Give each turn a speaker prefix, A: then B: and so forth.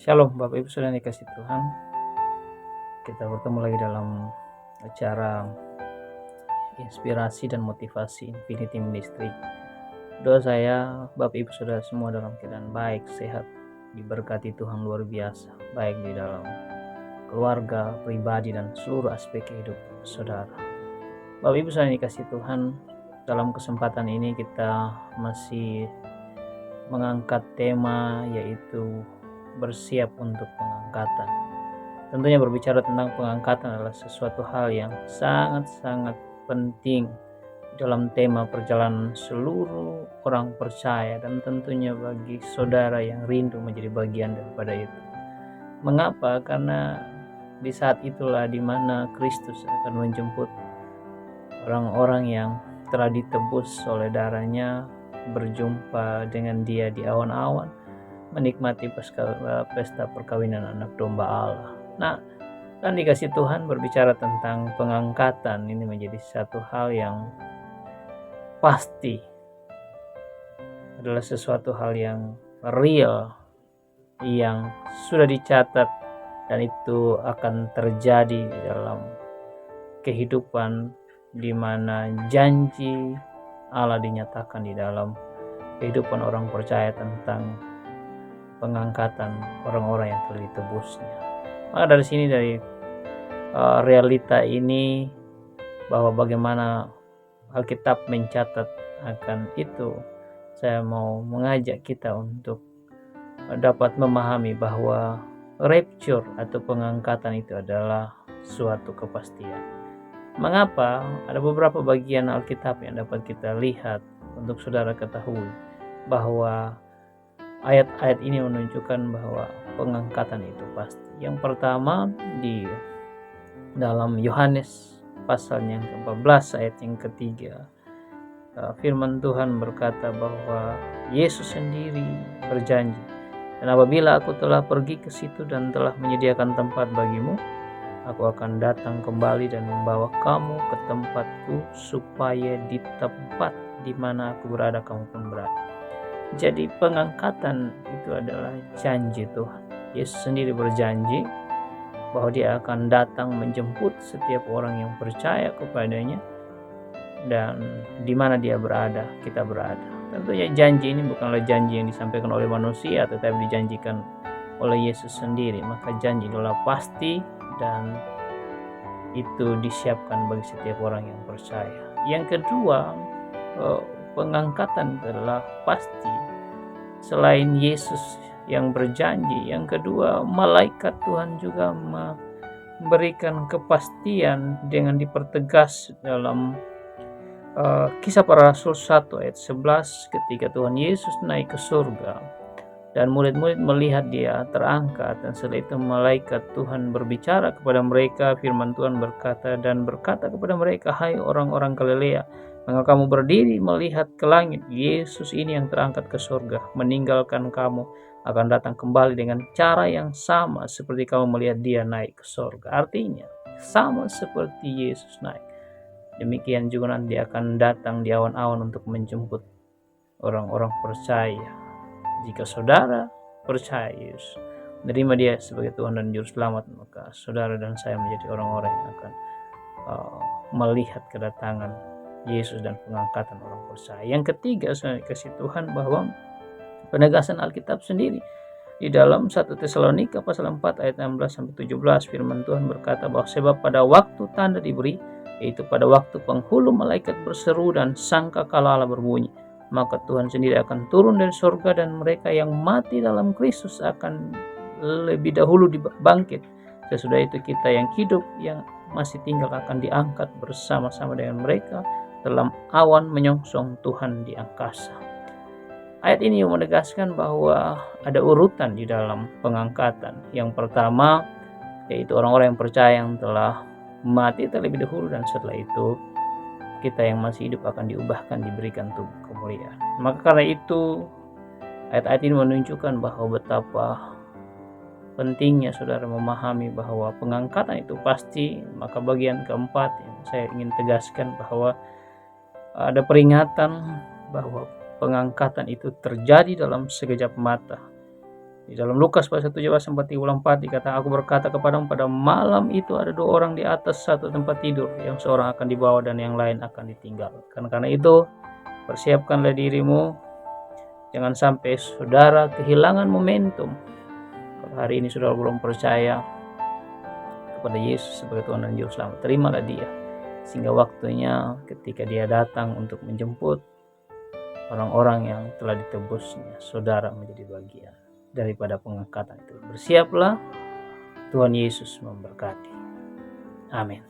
A: Shalom Bapak Ibu Saudara yang dikasihi Tuhan. Kita bertemu lagi dalam acara inspirasi dan motivasi Infinity Ministry. Doa saya Bapak Ibu Saudara semua dalam keadaan baik, sehat, diberkati Tuhan luar biasa, baik di dalam keluarga, pribadi, dan seluruh aspek kehidupan saudara. Bapak Ibu Saudara yang dikasihi Tuhan, dalam kesempatan ini kita masih mengangkat tema yaitu bersiap untuk pengangkatan. Tentunya berbicara tentang pengangkatan adalah sesuatu hal yang sangat-sangat penting dalam tema perjalanan seluruh orang percaya, dan tentunya bagi saudara yang rindu menjadi bagian daripada itu. Mengapa? Karena di saat itulah di mana Kristus akan menjemput orang-orang yang telah ditebus oleh darahnya, berjumpa dengan Dia di awan-awan, menikmati pesta perkawinan anak domba Allah. Nah, dan dikasih Tuhan berbicara tentang pengangkatan ini menjadi satu hal yang pasti, adalah sesuatu hal yang real, yang sudah dicatat, dan itu akan terjadi di dalam kehidupan di mana janji Allah dinyatakan di dalam kehidupan orang percaya tentang pengangkatan orang-orang yang telah ditebusnya. Maka dari sini, dari realita ini, bahwa bagaimana Alkitab mencatat akan itu, saya mau mengajak kita untuk dapat memahami bahwa rapture atau pengangkatan itu adalah suatu kepastian. Mengapa? Ada beberapa bagian Alkitab yang dapat kita lihat untuk saudara ketahui bahwa ayat-ayat ini menunjukkan bahwa pengangkatan itu pasti. Yang pertama di dalam Yohanes pasal yang ke-14 ayat yang ketiga, firman Tuhan berkata bahwa Yesus sendiri berjanji, dan apabila aku telah pergi ke situ dan telah menyediakan tempat bagimu, aku akan datang kembali dan membawa kamu ke tempatku, supaya di tempat di mana aku berada kamu pun berada. Jadi pengangkatan itu adalah janji Tuhan. Yesus sendiri berjanji bahwa Dia akan datang menjemput setiap orang yang percaya kepadanya, dan di mana Dia berada, kita berada. Tentunya janji ini bukanlah janji yang disampaikan oleh manusia, tetapi dijanjikan oleh Yesus sendiri. Maka janji adalah pasti, dan itu disiapkan bagi setiap orang yang percaya. Yang kedua, pengangkatan adalah pasti. Selain Yesus yang berjanji, yang kedua, malaikat Tuhan juga memberikan kepastian dengan dipertegas dalam Kisah Para Rasul 1 ayat 11, ketika Tuhan Yesus naik ke surga dan murid-murid melihat Dia terangkat, dan setelah itu malaikat Tuhan berbicara kepada mereka. Firman Tuhan berkata kepada mereka, "Hai orang-orang Galilea, mengapa kamu berdiri melihat ke langit? Yesus ini yang terangkat ke surga, meninggalkan kamu, akan datang kembali dengan cara yang sama seperti kamu melihat Dia naik ke surga." Artinya, sama seperti Yesus naik, demikian juga nanti Dia akan datang di awan-awan untuk menjemput orang-orang percaya. Jika saudara percaya Yesus, menerima Dia sebagai Tuhan dan Juru Selamat, maka saudara dan saya menjadi orang-orang yang akan melihat kedatangan Yesus dan pengangkatan orang percaya. Yang ketiga, saya kasih Tuhan bahwa penegasan Alkitab sendiri di dalam 1 Tesalonika pasal 4 ayat 16-17, firman Tuhan berkata bahwa sebab pada waktu tanda diberi, yaitu pada waktu penghulu malaikat berseru dan sangkakala Allah berbunyi, maka Tuhan sendiri akan turun dari surga, dan mereka yang mati dalam Kristus akan lebih dahulu bangkit. Sesudah itu kita yang hidup, yang masih tinggal, akan diangkat bersama-sama dengan mereka dalam awan menyongsong Tuhan di angkasa. Ayat ini menegaskan bahwa ada urutan di dalam pengangkatan. Yang pertama yaitu orang-orang yang percaya yang telah mati terlebih dahulu, dan setelah itu kita yang masih hidup akan diubahkan, diberikan tubuh kemuliaan. Maka karena itu ayat-ayat ini menunjukkan bahwa betapa pentingnya saudara memahami bahwa pengangkatan itu pasti. Maka bagian keempat yang saya ingin tegaskan bahwa ada peringatan bahwa pengangkatan itu terjadi dalam sekejap mata. Di dalam Lukas pasal 17:44 dikatakan, aku berkata kepadamu, pada malam itu ada 2 orang di atas satu tempat tidur, yang seorang akan dibawa dan yang lain akan ditinggalkan. Karena itu persiapkanlah dirimu, jangan sampai saudara kehilangan momentum. Kalau hari ini saudara belum percaya kepada Yesus sebagai Tuhan dan Juru Selamat, terimalah Dia, sehingga waktunya ketika Dia datang untuk menjemput orang-orang yang telah ditebusnya, saudara menjadi bagian daripada pengangkatan itu. Bersiaplah, Tuhan Yesus memberkati. Amin.